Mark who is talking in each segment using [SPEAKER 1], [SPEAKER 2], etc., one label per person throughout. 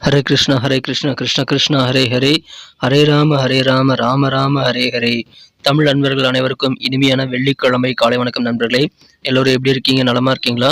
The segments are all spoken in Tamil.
[SPEAKER 1] ஹரே கிருஷ்ணா கிருஷ்ண கிருஷ்ணா ஹரே ஹரே, ஹரே ராம ராம ராம ஹரே ஹரே. தமிழ் நண்பர்கள் அனைவருக்கும் இனிமையான வெள்ளிக்கிழமை காலை வணக்கம் நண்பர்களே. எல்லோரும் எப்படி இருக்கீங்க? நலமா இருக்கீங்களா?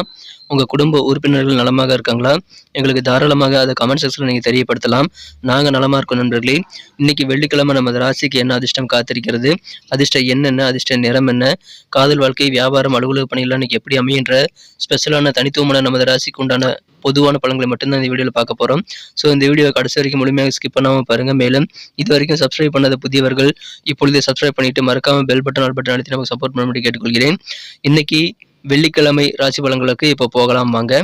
[SPEAKER 1] உங்கள் குடும்ப உறுப்பினர்கள் நலமாக இருக்காங்களா? எங்களுக்கு தாராளமாக அதை கமெண்ட் செக்ஷனில் நீங்கள் தெரியப்படுத்தலாம். நாங்கள் நலமாக இருக்கோம் நண்பர்களே. இன்றைக்கி வெள்ளிக்கிழமை நமது ராசிக்கு என்ன அதிர்ஷ்டம் காத்திருக்கிறது, அதிர்ஷ்ட என்னென்ன, அதிர்ஷ்ட நிறம் என்ன, காதல் வாழ்க்கை, வியாபாரம், அலுவலக பணிகள்லாம் இன்றைக்கி எப்படி அமைகின்ற ஸ்பெஷலான தனித்துவமான நமது ராசிக்கு உண்டான பொதுவான பலன்களை மட்டும்தான் இந்த வீடியோவில் பார்க்க போகிறோம். ஸோ இந்த வீடியோ கடைசி வரைக்கும் முழுமையாக ஸ்கிப் பண்ணாமல் பாருங்கள். மேலும் இது வரைக்கும் சப்ஸ்கிரைப் பண்ணாத புதியவர்கள் இப்பொழுதே சப்ஸ்கிரைப் பண்ணிவிட்டு மறக்காமல் பெல் பட்டன் ஆல் பட்டன் அழுத்தி நமக்கு சப்போர்ட் பண்ணும்படி கேட்டுக்கொள்கிறேன். இன்னைக்கு வெள்ளிக்கிழமை ராசி பலன்களுக்கு இப்போ போகலாம் வாங்க.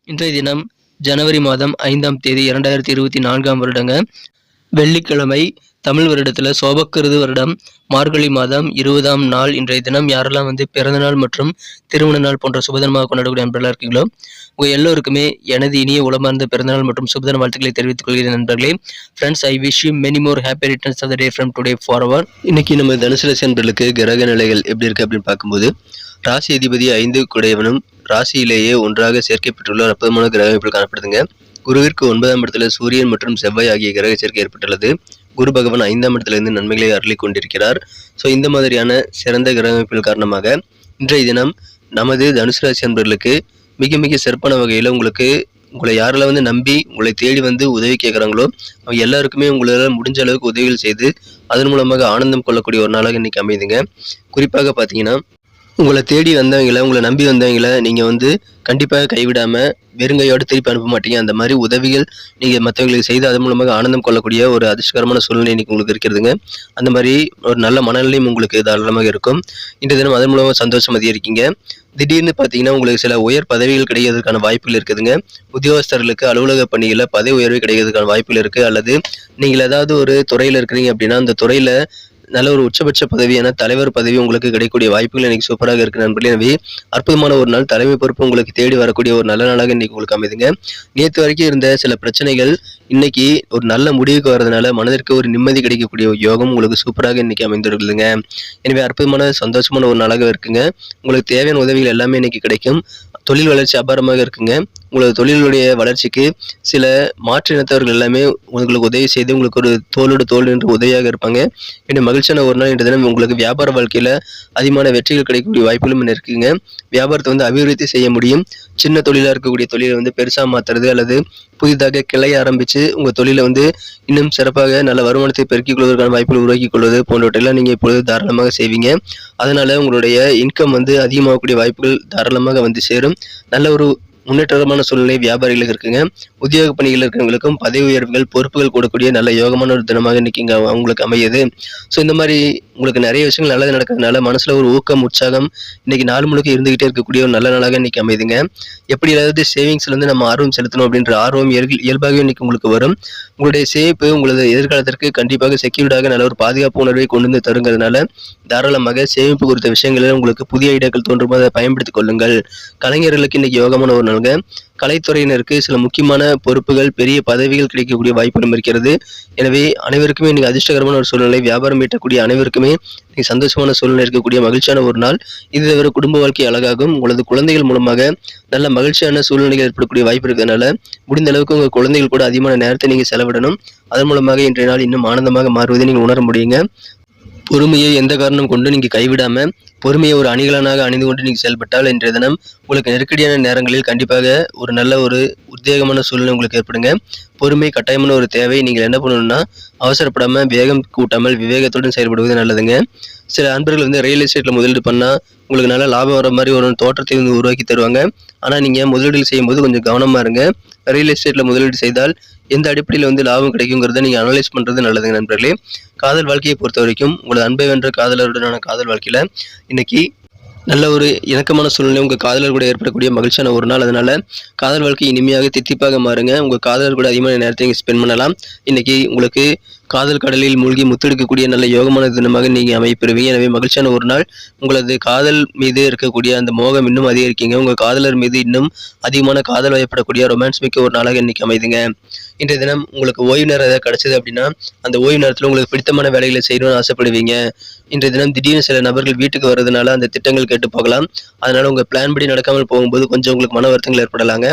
[SPEAKER 1] இன்றைய தினம் ஜனவரி மாதம் 5ஆம் தேதி 2024 வருடங்க, வெள்ளிக்கிழமை. தமிழ் வருடத்தில் சோபக்கிருது வருடம் மார்கழி மாதம் 20ஆம் நாள். இன்றைய தினம் யாரெல்லாம் பிறந்தநாள் மற்றும் திருமண நாள் போன்ற சுபதினமாக கொண்டாடக்கூடிய நண்பர்களாக இருக்கீங்களோ உங்கள் எல்லோருக்குமே எனது இனிய உளமார்ந்த பிறந்தநாள் மற்றும் சுபதின வாழ்த்துக்களை தெரிவித்துக் கொள்கிறேன் நண்பர்களே. Friends, I wish you many more happy returns of the day from today forward. இன்னைக்கு நம்ம தனுசு ராசி நண்பர்களுக்கு கிரக நிலைகள் எப்படி இருக்கு அப்படின்னு பார்க்கும்போது, ராசி அதிபதி 5 குடையவனும் ராசியிலேயே ஒன்றாக சேர்க்கப்பட்டுள்ள அற்புதமான கிரகம் இப்படி காணப்படுதுங்க. குருவிற்கு 9ஆம் இடத்துல சூரியன் மற்றும் செவ்வாய் ஆகிய கிரக சேர்க்கை ஏற்பட்டுள்ளது. குரு பகவான் 5ஆம் இடத்திலிருந்து நன்மைகளை அருளி கொண்டிருக்கிறார். ஸோ இந்த மாதிரியான சிறந்த கிரக அமைப்புகள் காரணமாக இன்றைய தினம் நமது தனுசு ராசி நண்பர்களுக்கு மிக மிக சிறப்பான வகையில் உங்களை யாரெல்லாம் நம்பி உங்களை தேடி உதவி கேட்குறாங்களோ அவங்க எல்லாருக்குமே உங்களால் முடிஞ்ச அளவுக்கு உதவிகள் செய்து அதன் மூலமாக ஆனந்தம் கொள்ளக்கூடிய ஒரு நாளாக இன்னைக்கு அமைதுங்க. குறிப்பாக பார்த்தீங்கன்னா, உங்களை தேடி வந்தவங்களை, உங்களை நம்பி வந்தவங்களை நீங்கள் கண்டிப்பாக கைவிடாமல் வெறுங்கையோடு திருப்பி அனுப்ப மாட்டீங்க. அந்த மாதிரி உதவிகள் நீங்கள் மற்றவங்களுக்கு செய்து அதன் மூலமாக ஆனந்தம் கொள்ளக்கூடிய ஒரு அதிர்ஷ்டகரமான சூழ்நிலை இன்னைக்கு உங்களுக்கு இருக்கிறதுங்க. அந்த மாதிரி ஒரு நல்ல மனநிலையும் உங்களுக்கு தாராளமாக இருக்கும். இன்றைய தினம் அதன் மூலமாக சந்தோஷம் அதிகரிக்கீங்க. திடீர்னு பார்த்தீங்கன்னா உங்களுக்கு சில உயர் பதவிகள் கிடைக்கிறதுக்கான வாய்ப்புகள் இருக்குதுங்க. உத்தியோகஸ்தர்களுக்கு அலுவலக பணிகளில் பதவி உயர்வு கிடைக்கிறதுக்கான வாய்ப்புகள் இருக்குது. அல்லது நீங்கள் ஏதாவது ஒரு துறையில் இருக்கிறீங்க அப்படின்னா அந்த துறையில் நல்ல ஒரு உச்சபட்ச பதவியான தலைவர் பதவி உங்களுக்கு கிடைக்கக்கூடிய வாய்ப்புகள் இன்னைக்கு சூப்பராக இருக்கு நண்பர்களே. எனவே அற்புதமான ஒரு நாள், தலைமை பொறுப்பு உங்களுக்கு தேடி வரக்கூடிய ஒரு நல்ல நாளாக இன்னைக்கு உங்களுக்கு அமைதுங்க. நேற்று வரைக்கும் இருந்த சில பிரச்சனைகள் இன்னைக்கு ஒரு நல்ல முடிவுக்கு வர்றதுனால மனதிற்கு ஒரு நிம்மதி கிடைக்கக்கூடிய யோகம் உங்களுக்கு சூப்பராக இன்னைக்கு அமைந்துள்ளதுங்க. எனவே அற்புதமான சந்தோஷமான ஒரு நாளாக இருக்குங்க. உங்களுக்கு தேவையான உதவிகள் எல்லாமே இன்னைக்கு கிடைக்கும். தொழில் வளர்ச்சி அபாரமாக இருக்குங்க. உங்களோட தொழிலுடைய வளர்ச்சிக்கு சில மாற்று இனத்தவர்கள் எல்லாமே உங்களுக்கு உதவி செய்து உங்களுக்கு ஒரு தோளோடு தோல் என்று உதவியாக இருப்பாங்க. இன்னும் மகிழ்ச்சியான ஒரு நாள் இன்றைய தினம் உங்களுக்கு வியாபார வாழ்க்கையில் அதிகமான வெற்றிகள் கிடைக்கக்கூடிய வாய்ப்புகளும் இருக்குங்க. வியாபாரத்தை அபிவிருத்தி செய்ய முடியும். சின்ன தொழிலாக இருக்கக்கூடிய தொழிலை பெருசாக மாற்றுறது அல்லது புதிதாக கிளை ஆரம்பித்து உங்கள் தொழிலை இன்னும் சிறப்பாக நல்ல வருமானத்தை பெருக்கிக் கொள்வதற்கான வாய்ப்புகள் உருவாக்கி கொள்வது போன்றவற்றெல்லாம் நீங்கள் இப்பொழுது தாராளமாக செய்வீங்க. அதனால் உங்களுடைய இன்கம் அதிகமாகக்கூடிய வாய்ப்புகள் தாராளமாக சேரும். நல்ல ஒரு முன்னேற்றமான சூழ்நிலை வியாபாரிகளுக்கு இருக்குங்க. உத்தியோக பணிகள் இருக்கிறவங்களுக்கும் பதவி உயர்வுகள், பொறுப்புகள் கூடக்கூடிய நல்ல யோகமான ஒரு தினமாக இன்னைக்கு இங்கே அவங்களுக்கு அமையுது. ஸோ இந்த மாதிரி உங்களுக்கு நிறைய விஷயங்கள் நல்லது நடக்கிறதுனால மனசுல ஒரு ஊக்கம், உற்சாகம் இன்னைக்கு நாள் முழுக்க இருந்துகிட்டே இருக்கக்கூடிய ஒரு நல்ல நாளாக இன்னைக்கு அமைதுங்க. எப்படி ஏதாவது சேவிங்ஸ்ல நம்ம ஆர்வம் செலுத்தணும் அப்படின்ற ஆர்வம் இயல்பாகவே இன்னைக்கு உங்களுக்கு வரும். உங்களுடைய சேமிப்பு உங்களது எதிர்காலத்திற்கு கண்டிப்பாக செக்யூர்டாக நல்ல ஒரு பாதுகாப்பு உணர்வை கொண்டு தருங்கிறதுனால தாராளமாக சேமிப்பு குறித்த விஷயங்களில் உங்களுக்கு புதிய ஐடியாக்கள் தோன்றும் அதை பயன்படுத்திக் கொள்ளுங்கள். கலைஞர்களுக்கு இன்னைக்கு யோகமான ஒரு நாளுங்க. கலைத்துறையினருக்கு சில முக்கியமான பொறுப்புகள், பெரிய பதவிகள் கிடைக்கக்கூடிய வாய்ப்புகளும் இருக்கிறது. எனவே அனைவருக்குமே இன்னைக்கு அதிர்ஷ்டகரமான ஒரு சூழ்நிலை, வியாபாரம் ஈட்டக்கூடிய அனைவருக்குமே இன்னைக்கு சந்தோஷமான சூழ்நிலை இருக்கக்கூடிய மகிழ்ச்சியான ஒரு நாள். இது தவிர குடும்ப வாழ்க்கை அழகாகும். உங்களது குழந்தைகள் மூலமாக நல்ல மகிழ்ச்சியான சூழ்நிலைகள் ஏற்படக்கூடிய வாய்ப்பு இருக்கிறதுனால முடிந்த அளவுக்கு உங்கள் குழந்தைகள் கூட அதிகமான நேரத்தை நீங்கள் செலவிடணும். அதன் மூலமாக இன்றைய நாள் இன்னும் ஆனந்தமாக மாறுவதை நீங்கள் உணர முடியுங்க. பொறுமையை எந்த காரணம் கொண்டு நீங்கள் கைவிடாமல் பொறுமையை ஒரு அணிகலனாக அணிந்து கொண்டு நீங்கள் செயல்பட்டால் இன்றைய தினம் உங்களுக்கு நெருக்கடியான நேரங்களில் கண்டிப்பாக ஒரு நல்ல ஒரு உத்வேகமான சூழ்நிலை உங்களுக்கு ஏற்படுங்க. பொறுமை கட்டாயமான ஒரு தேவை. நீங்கள் என்ன பண்ணணும்னா அவசரப்படாமல், வேகம் கூட்டாமல் விவேகத்துடன் செயல்படுவது நல்லதுங்க. சில அன்பர்கள் ரியல் எஸ்டேட்டில் முதலீடு பண்ணால் உங்களுக்கு நல்ல லாபம் வர மாதிரி ஒரு தோற்றத்தை உருவாக்கி தருவாங்க. ஆனால் நீங்கள் முதலீடு செய்யும்போது கொஞ்சம் கவனமாக இருங்க. ரியல் எஸ்டேட்டில் முதலீடு செய்தால் எந்த அடிப்படையில் லாபம் கிடைக்குங்கிறத நீங்கள் அனலைஸ் பண்ணுறது நல்லதுங்க நண்பர்களே. காதல் வாழ்க்கையை பொறுத்த வரைக்கும் உங்களது அன்பை வென்ற காதலருடனான காதல் வாழ்க்கையில் இன்னைக்கு நல்ல ஒரு இணக்கமான சூழ்நிலை உங்கள் காதலர் கூட ஏற்படக்கூடிய மகிழ்ச்சியான ஒரு நாள். அதனால காதல் வாழ்க்கை இனிமையாக தித்திப்பாக மாறுங்க. உங்கள் காதலர் கூட அதிகமான நேரத்தை நீங்கள் ஸ்பெண்ட் பண்ணலாம். இன்னைக்கு உங்களுக்கு காதல் கடலில் மூழ்கி முத்தெடுக்கக்கூடிய நல்ல யோகமான தினமாக நீங்கள் அமைப்பெறுவீங்க. எனவே மகிழ்ச்சியான ஒரு நாள். உங்களது காதல் மீது இருக்கக்கூடிய அந்த மோகம் இன்னும் அதிகரிக்குங்க. உங்கள் காதலர் மீது இன்னும் அதிகமான காதல் வயப்படக்கூடிய ரொமான்ஸ் மிக்க ஒரு நாளாக இன்னைக்கு அமைதுங்க. இன்றைய தினம் உங்களுக்கு ஓய்வு நேரம் ஏதாவது கிடைச்சது அப்படின்னா அந்த ஓய்வு நேரத்தில் உங்களுக்கு பிடித்தமான வேலைகளை செய்யணும்னு ஆசைப்படுவீங்க. இன்றைய தினம் திடீர்னு சில நபர்கள் வீட்டுக்கு வர்றதுனால அந்த திட்டங்கள் கேட்டு போகலாம். அதனால உங்கள் பிளான் படி நடக்காமல் போகும்போது கொஞ்சம் உங்களுக்கு மன வருத்தங்கள் ஏற்படலாங்க.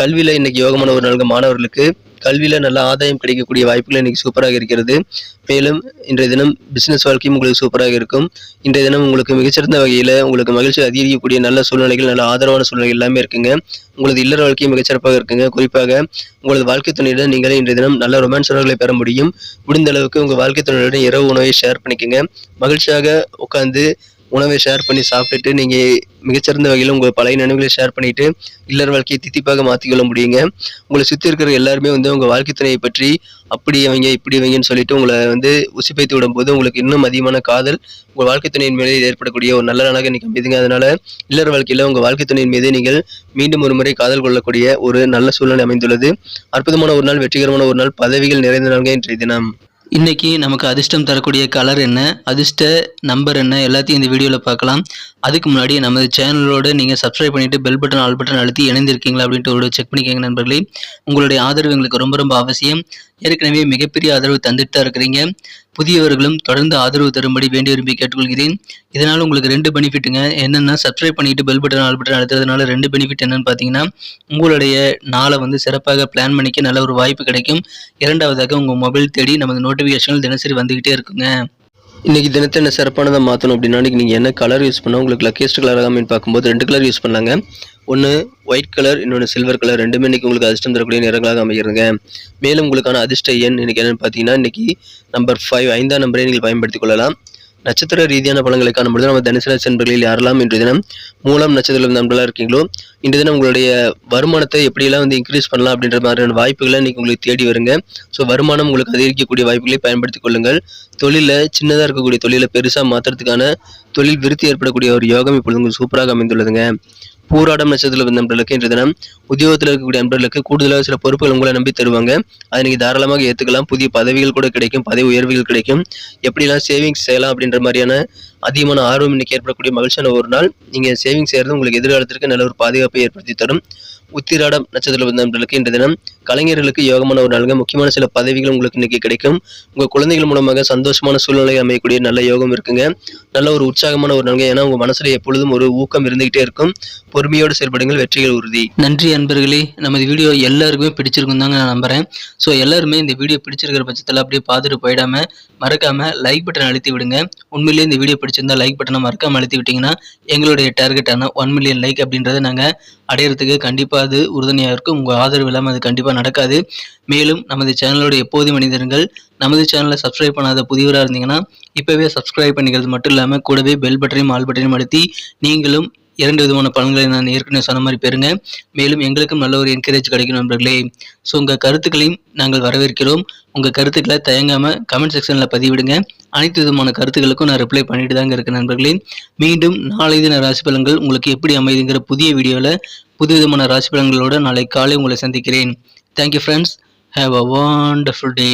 [SPEAKER 1] கல்வியில் இன்னைக்கு யோகமான ஒரு நாளுங்க. மாணவர்களுக்கு கல்வியில் நல்ல ஆதாயம் கிடைக்கக்கூடிய வாய்ப்புகள் இன்னைக்கு சூப்பராக இருக்கிறது. மேலும் இன்றைய தினம் பிசினஸ் வாழ்க்கையும் உங்களுக்கு சூப்பராக இருக்கும். இன்றைய தினம் உங்களுக்கு மிகச்சிறந்த வகையில் உங்களுக்கு மகிழ்ச்சி அதிகரிக்கக்கூடிய நல்ல சூழ்நிலைகள், நல்ல ஆதரவான சூழ்நிலைகள் எல்லாமே இருக்குங்க. உங்களது இல்லற வாழ்க்கையும் மிகச்சிறப்பாக இருக்குங்க. குறிப்பாக உங்களது வாழ்க்கை துணையுடன் நீங்களே இன்றைய தினம் நல்ல ரொமான்ஸ் உணர்வுகளை பெற முடியும். முடிந்த அளவுக்கு உங்கள் வாழ்க்கை துணையுடன் இரவு உணவை ஷேர் பண்ணிக்கோங்க. மகிழ்ச்சியாக உட்காந்து உணவை ஷேர் பண்ணி சாப்பிட்டுட்டு நீங்கள் மிகச்சிறந்த வகையில் உங்கள் பழைய நினைவுகளை ஷேர் பண்ணிட்டு இல்லற வாழ்க்கையை தித்திப்பாக மாற்றிக்கொள்ள முடியுங்க. உங்களை சுற்றி இருக்கிற எல்லாருமே உங்கள் வாழ்க்கை துணையை பற்றி அப்படி அவங்க இப்படி வைங்கன்னு சொல்லிட்டு உங்களை உசிப்பைத்து விடும்போது உங்களுக்கு இன்னும் அதிகமான காதல் உங்கள் வாழ்க்கை துணையின் மீது ஏற்படக்கூடிய ஒரு நல்ல நாளாக இன்னைக்கு அமைதுங்க. அதனால இல்லற வாழ்க்கையில் உங்கள் வாழ்க்கை துணையின் மீது நீங்கள் மீண்டும் ஒரு முறை காதல் கொள்ளக்கூடிய ஒரு நல்ல சூழ்நிலை அமைந்துள்ளது. அற்புதமான ஒரு நாள், வெற்றிகரமான ஒரு நாள், பதவிகள் நிறைந்த நாள்ங்க இன்றைய தினம். இன்னைக்கு நமக்கு அதிர்ஷ்டம் தரக்கூடிய கலர் என்ன, அதிர்ஷ்ட நம்பர் என்ன, எல்லாத்தையும் இந்த வீடியோவில் பார்க்கலாம். அதுக்கு முன்னாடி நமது சேனலோடு நீங்கள் சப்ஸ்கிரைப் பண்ணிவிட்டு பெல் பட்டன் ஆல் பட்டன் அழுத்தி இணைந்திருக்கீங்களா அப்படின்ட்டு ஒரு செக் பண்ணிக்கோங்க நண்பர்களே. உங்களுடைய ஆதரவு எங்களுக்கு ரொம்ப ரொம்ப அவசியம். ஏற்கனவே மிகப்பெரிய ஆதரவு தந்துட்டு தான் இருக்கிறீங்க. புதியவர்களும் தொடர்ந்து ஆதரவு தரும்படி வேண்டி விரும்பி கேட்டுக்கொள்கிறேன். இதனால் உங்களுக்கு 2 பெனிஃபிட்டுங்க. என்னென்னா, சப்ஸ்கிரைப் பண்ணிட்டு பெல் பட்டன் ஆல் பட்டன் அழுத்துறதுனால 2 பெனிஃபிட் என்னன்னு பார்த்தீங்கன்னா, உங்களுடைய நாளை சிறப்பாக பிளான் பண்ணிக்க நல்ல ஒரு வாய்ப்பு கிடைக்கும். இரண்டாவதாக உங்கள் மொபைல் தேடி நமது நோட்டிஃபிகேஷன்கள் தினசரி வந்துக்கிட்டே இருக்குங்க. இன்றைக்கி தினத்தை என்ன சிறப்பானதாக மாற்றணும் அப்படின்னா, இன்றைக்கி நீங்கள் என்ன கலர் யூஸ் பண்ணால் உங்களுக்கு லக்கியஸ்ட் கலராக அப்படின்னு பார்க்கும்போது 2 கலர் யூஸ் பண்ணலாங்க. ஒன்று ஒயிட் கலர், இன்னொன்று சில்வர் கலர். ரெண்டுமே இன்றைக்கி உங்களுக்கு அதிர்ஷ்டம் தரக்கூடிய நிறங்களாக அமைகிறதுங்க. மேலும் உங்களுக்கான அதிர்ஷ்ட எண் இன்றைக்கி என்னென்னு பார்த்தீங்கன்னா, இன்றைக்கி நம்பர் 5 5ஆம் நம்பரை நீங்கள் பயன்படுத்திக் கொள்ளலாம். நட்சத்திர ரீதியான பலன்களை காணும்பொழுது நம்ம தனுசு ராசி நண்பர்களில் யாரெல்லாம் இன்றைய தினம் மூலம் நட்சத்திரம் நண்பர்களாக இருக்கீங்களோ இன்றைய தினம் உங்களுடைய வருமானத்தை எப்படியெல்லாம் இன்க்ரீஸ் பண்ணலாம் அப்படின்ற மாதிரியான வாய்ப்புகளை இன்றைக்கி உங்களுக்கு தேடி வருங்க. ஸோ வருமானம் உங்களுக்கு அதிகரிக்கக்கூடிய வாய்ப்புகளை பயன்படுத்திக் கொள்ளுங்கள். தொழிலில் சின்னதாக இருக்கக்கூடிய தொழிலை பெருசாக மாற்றுறதுக்கான தொழில் விருத்தி ஏற்படக்கூடிய ஒரு யோகம் இப்பொழுது உங்களுக்கு சூப்பராக அமைந்துள்ளதுங்க. பூராடம் நட்சத்திரத்தில் நண்பர்களுக்கு இன்றைய தினம் உத்தியோகத்தில் இருக்கக்கூடிய நண்பர்களுக்கு கூடுதலாக சில பொறுப்புகள் உங்களை நம்பி தருவாங்க. அதை நீங்கள் தாராளமாக ஏற்றுக்கலாம். புதிய பதவிகள் கூட கிடைக்கும், பதவி உயர்வுகள் கிடைக்கும். எப்படிலாம் சேவிங்ஸ் செய்யலாம் அப்படின்ற மாதிரியான அதிகமான ஆர்வம் இன்னைக்கு ஏற்படக்கூடிய மகிழ்ச்சியான ஒரு நாள். நீங்கள் சேவிங்ஸ் செய்கிறது உங்களுக்கு எதிர்காலத்திற்கு நல்ல ஒரு பாதுகாப்பை ஏற்படுத்தி தரும். உத்திராடம் நட்சத்திரத்தில் நண்பர்களுக்கு இன்றைய தினம் கலைஞர்களுக்கு யோகமான ஒரு நாளுங்க. முக்கியமான சில பதவிகள் உங்களுக்கு இன்னைக்கு கிடைக்கும். உங்கள் குழந்தைகள் மூலமாக சந்தோஷமான சூழ்நிலை அமையக்கூடிய நல்ல யோகம் இருக்குங்க. நல்ல ஒரு உற்சாகமான ஒரு நாளுங்க. ஏன்னா உங்கள் மனசுல எப்பொழுதும் ஒரு ஊக்கம் இருந்துகிட்டே இருக்கும். பொறுமையோடு செயல்படுங்கள், வெற்றிகள் உறுதி. நன்றி அன்பர்களே. நமது வீடியோ எல்லாருக்குமே பிடிச்சிருக்கும் தாங்க நான் நம்புறேன். ஸோ எல்லாருமே இந்த வீடியோ பிடிச்சிருக்கிற பட்சத்தில் அப்படியே பார்த்துட்டு போயிடாம மறக்காம லைக் பட்டன் அழுத்தி விடுங்க. உண்மையிலேயே இந்த வீடியோ பிடிச்சிருந்தா லைக் பட்டனை மறக்காம அழுத்தி விட்டீங்கன்னா எங்களுடைய டார்கெட்டான 1 மில்லியன் லைக் அப்படின்றத நாங்கள் அடையிறதுக்கு கண்டிப்பாக அது உறுதுணையாக இருக்கும். உங்கள் ஆதரவு இல்லாமல் அது கண்டிப்பாக நடக்காது. மேலும் நமது சேனலோட எப்போதும் மனிதர்கள் நமது சேனலை சப்ஸ்கிரைப் பண்ணாத புதியவராக இருந்தீங்கன்னா இப்போவே சப்ஸ்கிரைப் பண்ணிக்கிறது மட்டும் இல்லாமல் கூடவே பெல் பட்டனையும் ஆல் பட்டனையும் அழுத்தி நீங்களும் 2 விதமான பலன்களை நான் ஏற்கனவே சொன்ன மாதிரி பெறுங்க. மேலும் எங்களுக்கும் நல்ல ஒரு என்கரேஜ் கிடைக்கும் நண்பர்களே. ஸோ உங்கள் கருத்துக்களையும் நாங்கள் வரவேற்கிறோம். உங்கள் கருத்துக்களை தயங்காமல் கமெண்ட் செக்ஷனில் பதிவிடுங்க. அனைத்து விதமான கருத்துக்களுக்கும் நான் ரிப்ளை பண்ணிட்டு தாங்க இருக்கேன் நண்பர்களே. மீண்டும் நாளை தின ராசி பலன்கள் உங்களுக்கு எப்படி அமைதுங்கிற புதிய வீடியோவில் புது விதமான ராசி பலன்களோடு நாளை காலை உங்களை சந்திக்கிறேன். Thank you friends. Have a wonderful day.